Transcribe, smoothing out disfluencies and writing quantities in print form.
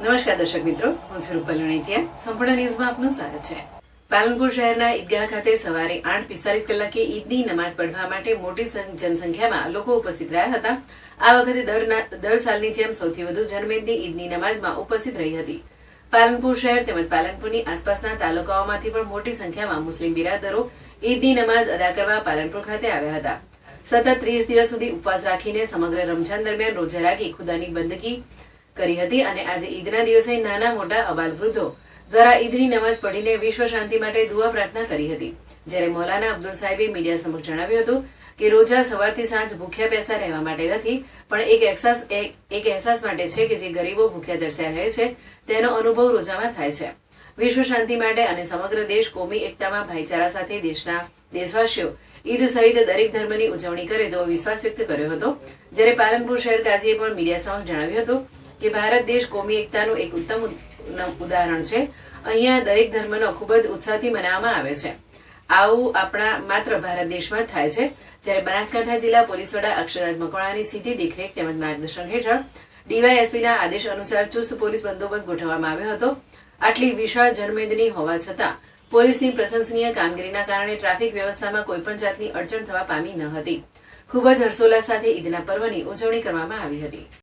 નમસ્કાર દર્શક મિત્રો, હું છું રૂપલ વણેચિયા. સંપૂર્ણ ન્યૂઝમાં આપનું સ્વાગત છે. પાલનપુર શહેરના ઈદગાહ ખાતે સવારે 8:45 કલાકે ઈદની નમાઝ પઢવા માટે મોટી જનસંખ્યામાં લોકો ઉપસ્થિત રહ્યા હતા. આ વખતે દર સાલની જેમ સૌથી વધુ જનમેદની ઈદની નમાઝમાં ઉપસ્થિત રહી હતી. પાલનપુર શહેર તેમજ પાલનપુરની આસપાસના તાલુકાઓમાંથી પણ મોટી સંખ્યામાં મુસ્લિમ બિરાદરો ઈદની નમાઝ અદા કરવા પાલનપુર ખાતે આવ્યા હતા. સતત 30 દિવસ સુધી ઉપવાસ રાખીને સમગ્ર રમઝાન દરમિયાન રોજા રાખી ખુદાની બંદગી કરી હતી અને આજે ઈદના દિવસે નાના મોટા અબાલ વૃદ્ધો દ્વારા ઈદની નમાઝ પઢીને વિશ્વ શાંતિ માટે દુઆ પ્રાર્થના કરી હતી. જ્યારે મૌલાના અબ્દુલ સાહેબે મીડિયા સમક્ષ જણાવ્યું હતું કે રોજા સવારથી સાંજ ભૂખ્યા પ્યાસા રહેવા માટે નથી, પણ એક અહેસાસ માટે છે કે જે ગરીબો ભૂખ્યા તરસ્યા રહે છે તેનો અનુભવ રોજામાં થાય છે. વિશ્વ શાંતિ માટે અને સમગ્ર દેશ કોમી એકતામાં ભાઈચારા સાથે દેશના દેશવાસીઓ ઈદ સહિત દરેક ધર્મની ઉજવણી કરે તેવો વિશ્વાસ વ્યક્ત કર્યો હતો. જ્યારે પાલનપુર શહેર કાઝીએ પણ મીડિયા સમક્ષ જણાવ્યું હતું કે ભારત દેશ કોમી એકતાનું એક ઉત્તમ ઉદાહરણ છે. અહીંયા દરેક ધર્મનો ખૂબ જ ઉત્સાહથી મનાવવામાં આવે છે. આવું આપણા માત્ર ભારત દેશમાં જ થાય છે. જ્યારે બનાસકાંઠા જિલ્લા પોલીસ વડા અક્ષરાજ મકવાણાની સીધી દેખરેખ તેમજ માર્ગદર્શન હેઠળ ડીવાયએસપીના આદેશ અનુસાર ચુસ્ત પોલીસ બંદોબસ્ત ગોઠવવામાં આવ્યો હતો. આટલી વિશાળ જનમેદની હોવા છતાં પોલીસની પ્રશંસનીય કામગીરીના કારણે ટ્રાફિક વ્યવસ્થામાં કોઈપણ જાતની અડચણ થવા પામી ન હતી. ખૂબ જ હર્ષોલ્લાસ સાથે ઈદના પર્વની ઉજવણી કરવામાં આવી હતી.